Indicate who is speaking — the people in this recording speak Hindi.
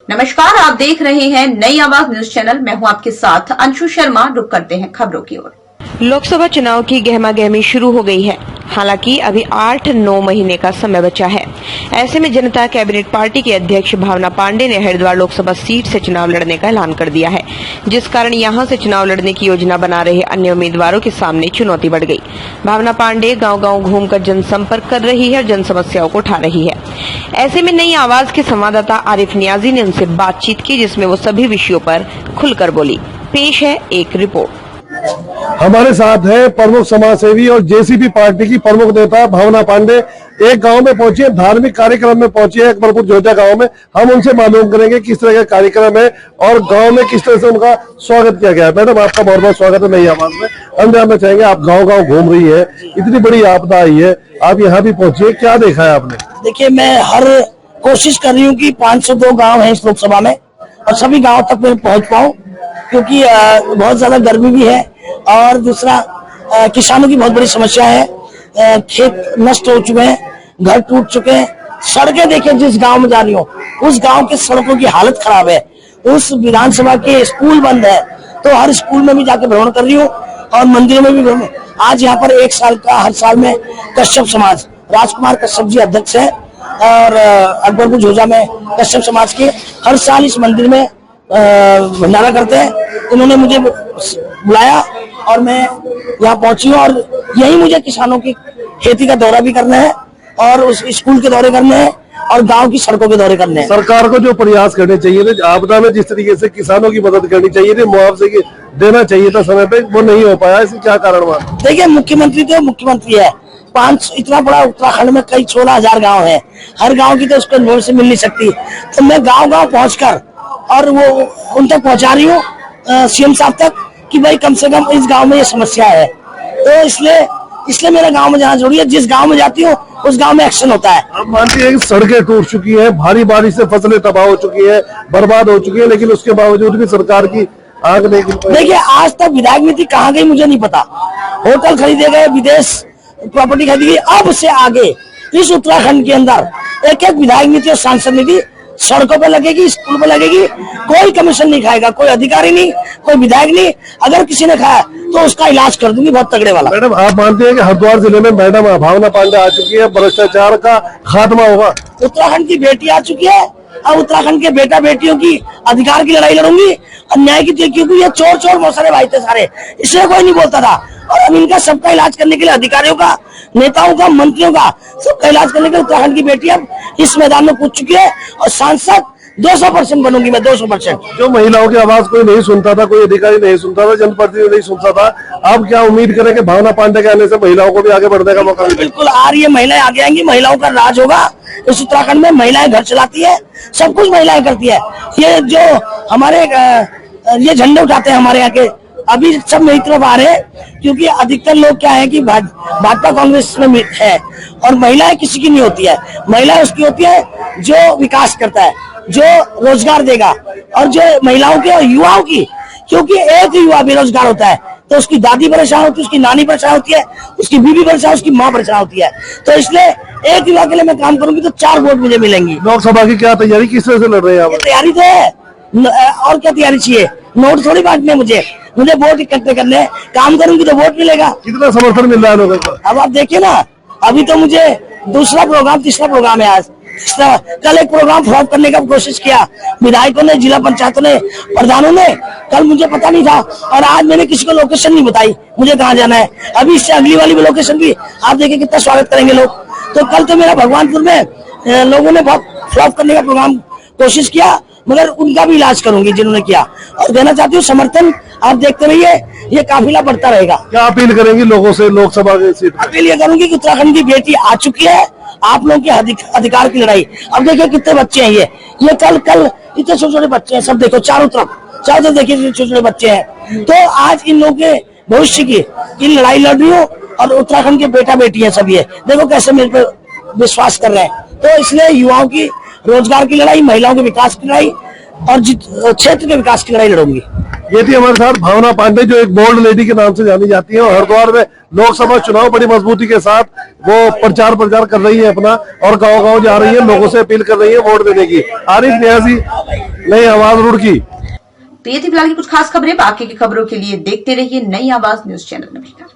Speaker 1: नमस्कार, आप देख रहे हैं नई आवाज न्यूज चैनल। मैं हूं आपके साथ अंशु शर्मा। रुक करते हैं खबरों की ओर।
Speaker 2: लोकसभा चुनाव की गहमागहमी शुरू हो गई है। हालांकि अभी 8-9 महीने का समय बचा है। ऐसे में जनता कैबिनेट पार्टी के अध्यक्ष भावना पांडे ने हरिद्वार लोकसभा सीट से चुनाव लड़ने का ऐलान कर दिया है, जिस कारण यहां से चुनाव लड़ने की योजना बना रहे अन्य उम्मीदवारों के सामने चुनौती बढ़ गई। भावना पांडे गांव-गांव घूमकर जनसंपर्क कर रही है और जन समस्याओं को उठा रही है। ऐसे में नई आवाज के संवाददाता आरिफ नियाजी ने उनसे बातचीत की, जिसमें वो सभी विषयों पर खुलकर बोली। पेश है एक रिपोर्ट।
Speaker 3: हमारे साथ है प्रमुख समाजसेवी और जेसीपी पार्टी की प्रमुख नेता भावना पांडे। एक गांव में पहुंची है, धार्मिक कार्यक्रम में पहुंची है, अकबरपुर जोजा गांव में। हम उनसे मालूम करेंगे किस तरह का कार्यक्रम है और गांव में किस तरह से उनका स्वागत किया गया है। मैडम, आपका बहुत बहुत स्वागत है नई आवाज में। हम जानना चाहेंगे, आप गाँव-गाँव घूम रही है, इतनी बड़ी आपदा आई है, आप यहाँ भी पहुंची है, क्या देखा है आपने?
Speaker 4: देखिए, मैं हर कोशिश कर रही हूँ कि 502 गाँव है इस लोकसभा में और सभी गाँव तक मैं पहुँच पाऊँ, क्योंकि बहुत ज्यादा गर्मी भी है और दूसरा किसानों की बहुत बड़ी समस्या है। खेत नष्ट हो चुके हैं, घर टूट चुके हैं। सड़कें देखिए, जिस गांव में जा रही हूँ उस गांव के सड़कों की हालत खराब है। उस विधानसभा के स्कूल बंद है, तो हर स्कूल में भी जाके भ्रमण कर रही हूँ और मंदिरों में भी भ्रमण। आज यहाँ पर 1 साल का हर साल में कश्यप समाज, राजकुमार कश्यप जी अध्यक्ष है और अकबरपुर जोजा में कश्यप समाज के हर साल इस मंदिर में भंडारा करते हैं। इन्होंने मुझे बुलाया और मैं यहाँ पहुंची हूँ और यही मुझे किसानों की खेती का दौरा भी करना है और उस स्कूल के दौरे करने हैं और गांव की सड़कों के दौरे करने हैं।
Speaker 3: सरकार को जो प्रयास करने चाहिए थे, आपदा में जिस तरीके से किसानों की मदद करनी चाहिए थी, मुआवजे की देना चाहिए था समय पे, वो नहीं हो पाया। इसका क्या कारण हुआ?
Speaker 4: देखिए, मुख्यमंत्री तो मुख्यमंत्री है। इतना बड़ा उत्तराखंड में कई 16,000 गाँव है, हर गाँव की तो उसको लोन से मिल नहीं सकती। तो मैं गाँव-गाँव पहुँचकर और वो उन तक पहुँचा रही हूँ सीएम साहब तक कि भाई कम से कम इस गांव में ये समस्या है। तो इसलिए मेरा गांव में जाना जरूरी है। जिस गांव में जाती हूँ उस गांव में एक्शन होता है।
Speaker 3: आप मानती हैं कि सड़कें टूट चुकी हैं, भारी बारिश से फसलें तबाह हो चुकी है, बर्बाद हो चुकी है, लेकिन उसके बावजूद भी सरकार की आंख नहीं खुल पाई।
Speaker 4: देखिए, आज तक विधायक नीति कहाँ गई मुझे नहीं पता। होटल खरीदे गए, विदेश प्रॉपर्टी खरीदी गई। अब से आगे इस उत्तराखंड के अंदर एक विधायक नीति और सांसद नीति सड़कों पे लगेगी, स्कूल पे लगेगी। कोई कमीशन नहीं खाएगा, कोई अधिकारी नहीं, कोई विधायक नहीं। अगर किसी ने खाया तो उसका इलाज कर दूंगी, बहुत तगड़े वाला।
Speaker 3: मैडम, आप मानते हैं कि हरिद्वार जिले में मैडम भावना पांडे आ चुकी है, भ्रष्टाचार का खात्मा होगा?
Speaker 4: उत्तराखंड की बेटी आ चुकी है और उत्तराखंड के बेटा बेटियों की अधिकार की लड़ाई लड़ूंगी, अन्याय की, क्योंकि ये चोर मौसरे भाई थे सारे, इसलिए कोई नहीं बोलता था। और अब इनका सबका इलाज करने के लिए अधिकारियों का, नेताओं का, मंत्रियों का सबका इलाज करने के लिए उत्तराखंड की बेटी अब इस मैदान में कूद चुकी है और सांसद 200% बनूंगी मैं, 200%।
Speaker 3: जो महिलाओं की आवाज कोई नहीं सुनता था, कोई अधिकारी नहीं सुनता था, जनप्रतिनिधि नहीं सुनता था, आप क्या उम्मीद करें कि भावना पांडे के आने से महिलाओं को भी आगे बढ़ने का मौका?
Speaker 4: बिल्कुल आ रही है, महिलाएं आगे आएंगी, महिलाओं का राज होगा इस उत्तराखंड में। महिलाएं घर चलाती है, सब कुछ महिलाएं करती है। ये जो हमारे ये झंडे उठाते हैं हमारे यहाँ के, अभी सब मेरी तरफ आ रहे हैं, क्योंकि अधिकतर लोग क्या है कि भाजपा कांग्रेस में है और महिलाएं किसी की नहीं होती है। महिलाएं उसकी होती है जो विकास करता है, जो रोजगार देगा और जो महिलाओं के और युवाओं की, क्योंकि एक युवा बेरोजगार होता है तो उसकी दादी परेशान होती है, उसकी नानी परेशान होती है, उसकी बीवी परेशान, उसकी माँ परेशान होती है। तो इसलिए एक युवा के लिए मैं काम करूंगी तो 4 वोट मुझे मिलेंगी।
Speaker 3: लोकसभा की क्या तैयारी, किस तरह से लड़ रहे हैं आप?
Speaker 4: तैयारी तो है, और क्या तैयारी चाहिए? नोट थोड़ी बांटने मुझे वोट इकट्ठे करने। काम करूंगी तो वोट मिलेगा।
Speaker 3: कितना समर्थन मिल रहा है लोगों को?
Speaker 4: अब आप देखिए ना, अभी तो मुझे तीसरा प्रोग्राम है आज। कल एक प्रोग्राम फ्लॉप करने का कोशिश किया विधायकों ने, जिला पंचायतों ने, प्रधानों ने। कल मुझे पता नहीं था और आज मैंने किसी को लोकेशन नहीं बताई मुझे कहाँ जाना है। अभी इससे अगली वाली लोकेशन भी आप देखिए कितना स्वागत करेंगे लोग। तो कल तो मेरा भगवानपुर में लोगों ने बहुत फ्लॉप करने का प्रोग्राम कोशिश किया, मगर उनका भी इलाज करूंगी जिन्होंने किया। और देना चाहती हूँ समर्थन, आप देखते रहिए, ये काफिला बढ़ता रहेगा।
Speaker 3: क्या अपील करेंगी लोगों से लोकसभा की सीट?
Speaker 4: अपील ये करूंगी कि उत्तराखंड की बेटी आ चुकी है, आप लोगों के अधिकार की लड़ाई। अब देखिए कितने बच्चे हैं, ये कल इतने छोटे बच्चे हैं, सब देखो चारों तरफ देखिए छोटे छोटे बच्चे हैं। तो आज इन लोगों के भविष्य की लड़ाई लड़ रही हूँ और उत्तराखंड के बेटा बेटी है सब, ये देखो कैसे मेरे पे विश्वास कर रहे हैं। तो इसलिए युवाओं की रोजगार की लड़ाई, महिलाओं के विकास की लड़ाई और क्षेत्र के विकास की लड़ाई लड़ूंगी।
Speaker 3: ये थी हमारे साथ भावना पांडे, जो एक बोल्ड लेडी के नाम से जानी जाती है, और हरिद्वार में लोकसभा चुनाव बड़ी मजबूती के साथ वो प्रचार कर रही है अपना, और गांव-गांव जा रही है, लोगों से अपील कर रही है वोट देने की। आरिफ न्याजी, नई आवाज रुड़की।
Speaker 1: तो ये थी फिलहाल की कुछ खास खबरें। बाकी की खबरों के लिए देखते रहिए नई आवाज न्यूज चैनल। नमस्कार।